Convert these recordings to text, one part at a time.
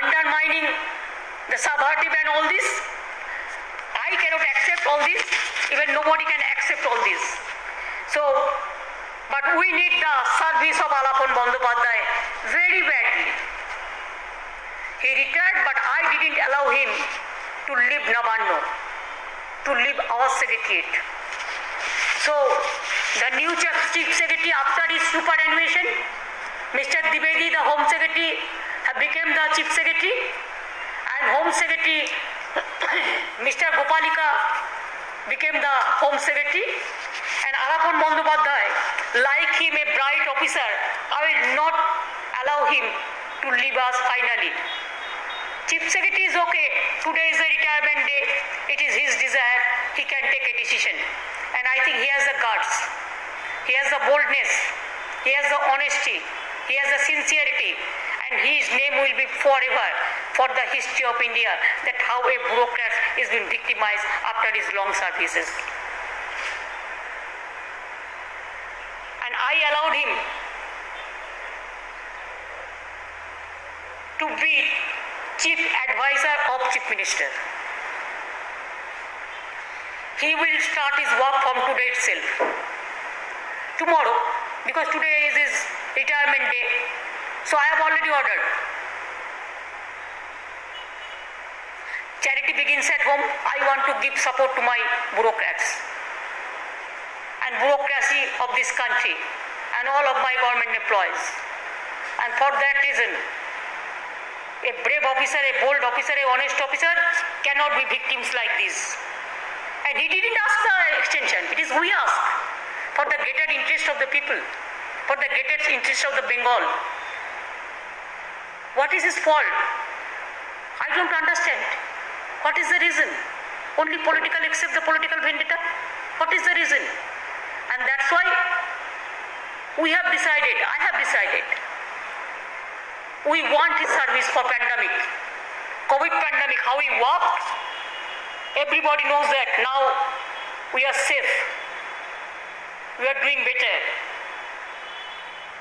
undermining the subvertive and all this. I cannot accept all this. Even nobody can accept all this. So, but we need the service of Alapon Bandyopadhyay very badly. He retired, but I didn't allow him to leave Nabanno, to leave our secretariat. So, the new chief secretary after his superannuation, Mr. Dwivedi, the home secretary, became the chief secretary, and home secretary, Mr. Gopalika, became the home secretary, and Alapon Bandyopadhyay, like him a bright officer, I will not allow him to leave us finally. Chief secretary is okay, today is the retirement day, it is his desire, he can take a decision. And I think he has the guts, he has the boldness, he has the honesty, he has the sincerity, and his name will be forever for the history of India, that how a bureaucrat is being victimized after his long services. And I allowed him to be chief advisor of chief minister. He will start his work from today itself. Tomorrow, because today is his retirement day, so I have already ordered. Charity begins at home. I want to give support to my bureaucrats and bureaucracy of this country and all of my government employees. And for that reason, a brave officer, a bold officer, a honest officer cannot be victims like this. And he didn't ask the extension, it is we ask for the greater interest of the people, for the greater interest of the Bengal. What is his fault? I don't understand. What is the reason? Only political, except the political vendetta? What is the reason? And that's why we have decided, I have decided, we want his service for pandemic. COVID pandemic, how he worked, everybody knows that now we are safe. We are doing better.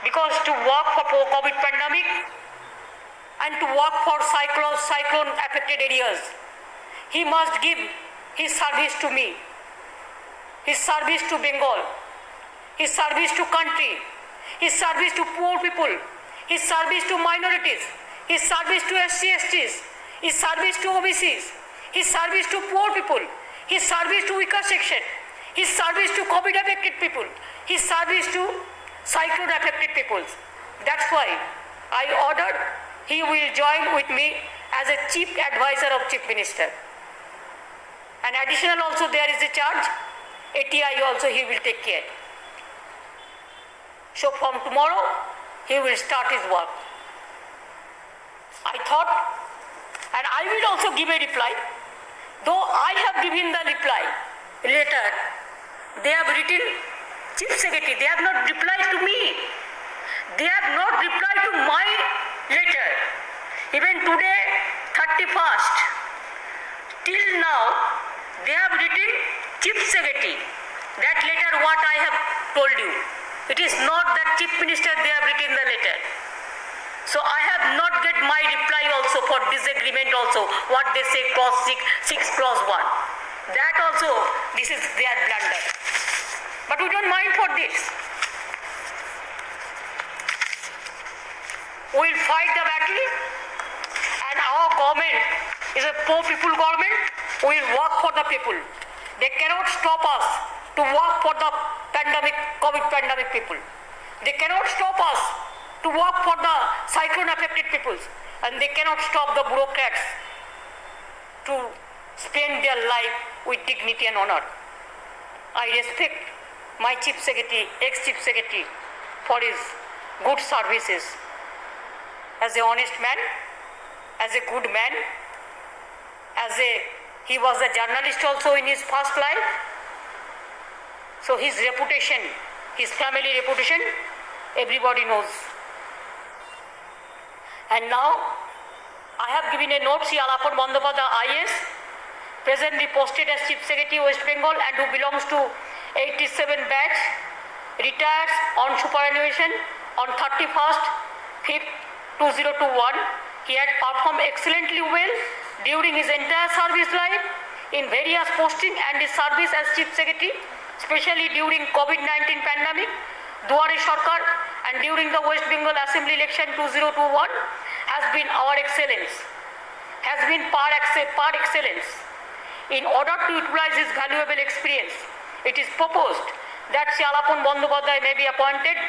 Because to work for COVID pandemic and to work for cyclone affected areas, he must give his service to me, his service to Bengal, his service to country, his service to poor people, his service to minorities, his service to SC/STs, his service to OBCs, his service to poor people, his service to weaker section, his service to COVID affected people, his service to cyclone affected peoples. That's why I ordered he will join with me as a chief advisor of chief minister. And additional also there is a charge, ATI also he will take care. So from tomorrow he will start his work. I thought, and I will also give a reply, though I have given the reply later, they have written chief secretary, they have not replied to me. They have not replied to my letter. Even today, 31st, till now, they have written chief secretary. That letter what I have told you. It is not that chief minister they have written the letter. So I have not get my reply also for disagreement also, what they say clause 6 clause 1. That also, this is their blunder. But we don't mind for this. We will fight the battle, and our government is a poor people government. We will work for the people. They cannot stop us to work for the pandemic, COVID pandemic people. They cannot stop us to work for the cyclone affected peoples, and they cannot stop the bureaucrats to spend their life with dignity and honor. I respect my chief secretary, ex-chief secretary, for his good services as a honest man, as a good man, he was a journalist also in his past life. So his reputation, his family reputation, everybody knows. And now I have given a note, Sri Alapon Bandyopadhyay IS, presently posted as Chief Secretary West Bengal and who belongs to 87 batch, retires on superannuation on 31st 5th 2021 He had performed excellently well during his entire service life in various postings and his service as Chief Secretary, especially during COVID-19 pandemic, Duare Sarkar, and during the West Bengal Assembly election 2021 has been our excellence, has been par excellence. In order to utilize his valuable experience, it is proposed that Shri Alapon Bandyopadhyay may be appointed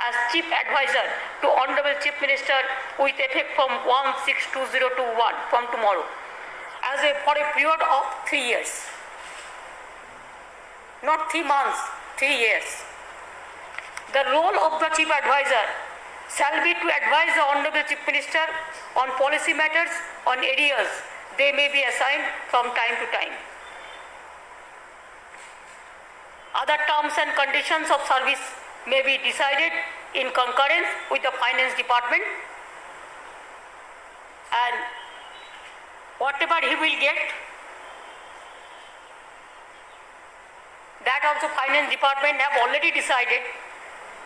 as Chief Advisor to Honorable Chief Minister with effect from 1/6/2021, from tomorrow, for a period of 3 years. Not 3 months, 3 years. The role of the Chief Advisor shall be to advise the Honorable Chief Minister on policy matters on areas they may be assigned from time to time. Other terms and conditions of service may be decided in concurrence with the Finance Department, and whatever he will get, that also Finance Department have already decided,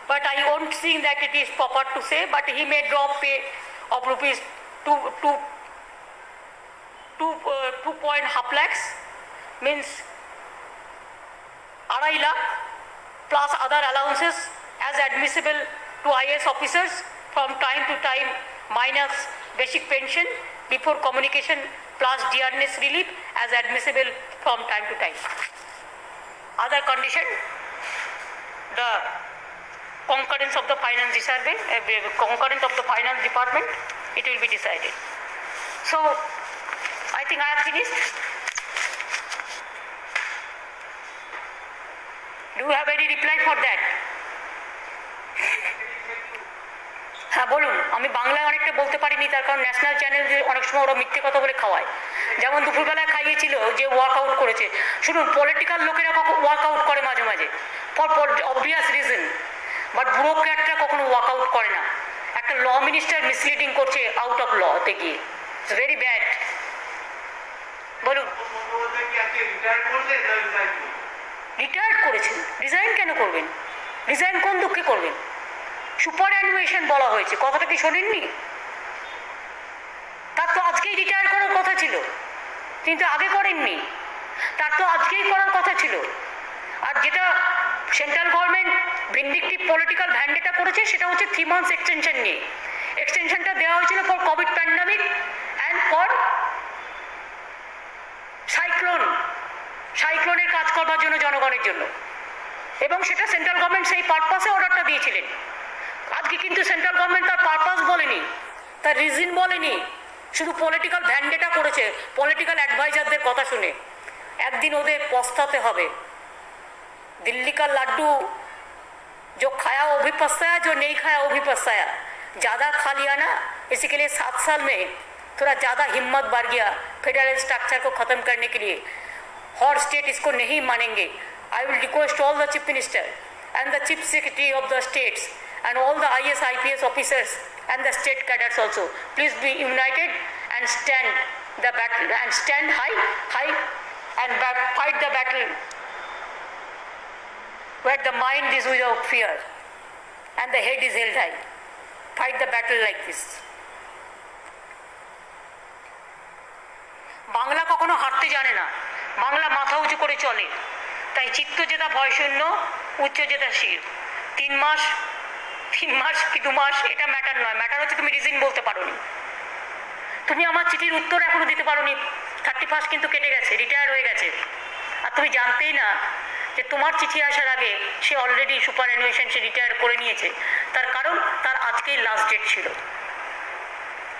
but I won't think that it is proper to say, but he may drop pay of rupees 2.5 lakhs, means 2.5 lakh plus other allowances as admissible to IAS officers from time to time, minus basic pension before communication plus dearness relief as admissible from time to time. Other condition, the concurrence of the finance department, it will be decided. So I think I have finished. Do you have any reply for that? হ্যাঁ বলুন। আমি বাংলায় অনেকটা বলতে পারিনি, তার কারণ national channel যে অনেক সময় ওরা মিথ্যে কথা বলে খাওয়ায়। যেমন দুপুরবেলায় খাইয়েছিল যে ওয়ার্কআউট করেছে। শুনুন, পলিটিক্যাল লোকেরা কখন ওয়ার্কআউট করে মাঝে মাঝে ফর অবভিয়াস রিজন, বাট ব্যুরোক্র্যাটরা কখনো ওয়ার্কআউট করে না। একটা ল মিনিস্টার মিসলিডিং করছে আউট অফ লতে গিয়ে, ইটস ভেরি ব্যাড। বলুন। রিটায়ার্ড করেছেন, রিজাইন কেন করবেন? রিজাইন কোন দুঃখে করবেন? সুপার অ্যানুয়েশন বলা হয়েছে, কথাটা কি শোনেননি? তার তো আজকেই রিটায়ার করার কথা ছিল, কিন্তু আগে করেননি। তার তো আজকেই করার কথা ছিল। আর যেটা সেন্ট্রাল গভর্নমেন্ট ভিন্ডিকটিভ পলিটিক্যাল ভ্যান্ডেটা করেছে সেটা হচ্ছে 3 months এক্সটেনশন নিয়ে। এক্সটেনশনটা দেওয়া হয়েছিল for covid pandemic and for সাইক্লোনের কাজ করবার জন্য, জনগণের জন্য, এবং সেটা সেন্ট্রাল গভর্নমেন্ট সেই পারপাসে অর্ডারটা দিয়েছিলেন। আজকে কিন্তু সেন্ট্রাল গভর্নমেন্ট তার পারপাস বলেনি, তার রিজন বলেনি, শুধু পলিটিক্যাল ভ্যান্ডেটা করেছে পলিটিক্যাল অ্যাডভাইজারদের কথা শুনে। একদিন ওদের পস্তাতে হবে। दिल्ली का लड्डू जो खाया वो भी पछताया, जो नहीं खाया वो भी पछताया। ज़्यादा खा लिया ना, इसी के लिए 7 साल में थोड़ा ज़्यादा हिम्मत बढ़ गया फेडरल स्ट्रक्चर को ख़त्म करने के लिए। हर स्टेट इसको नहीं मानेंगे। I will request all the chief minister and the chief secretary of the states and all the IAS IPS officers and the state cadets also, please be united and stand the battle, and stand high and fight the battle where the mind is without fear and the head is held high. Fight the battle like this. Bangla কখনো হারতে জানে না, বাংলা মাথা উঁচু করে চলে। তাই চিত্ত জেতা ভয় শূন্য, উচ্চ জেতা শির। 3 মাস কি 2 মাস এটা ম্যাটার নয়, ম্যাটার হচ্ছে তুমি রিজন বলতে পারোনি। তুমি আমার চিঠির উত্তর এখনো দিতে পারোনি। 31 কিন্তু কেটে গেছে, রিটায়ার হয়ে গেছে, আর তুমি জানতেই না যে তোমার চিঠি আসার আগে সে অলরেডি সুপার অ্যানুয়েশন সে রিটায়ার করে নিয়েছে। তার কারণ তার আজকেই লাস্ট ডেট ছিল।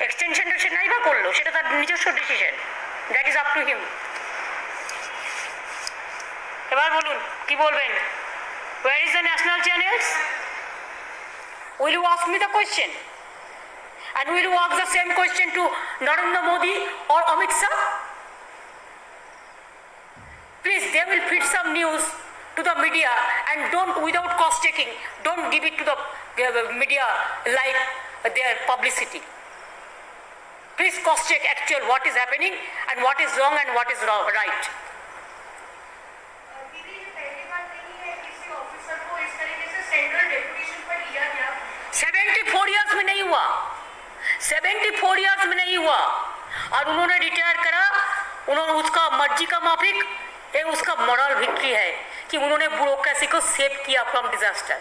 এক্সটেনশনটা সে নাই বা করলো, সেটা তার নিজস্ব decision, that is up to him. এবার বলুন কি বলবেন? Where is the national channels? Will you ask me the question? And will you ask the same question to Narendra Modi or Amit Shah? Please, they will feed some news to the media and don't, without cost taking, don't give it to the media like their publicity. Please cost check actual what is happening and what is wrong and what is right. 74 years में नहीं हुआ, 74 years में नहीं और उन्होंने retire करा, उन्होंने उसका मर्जी का माफिक, ये उसका मॉरल विक्ट्री है कि उन्होंने ब्यूरोक्रेसी को सेव किया फ्रॉम डिजास्टर।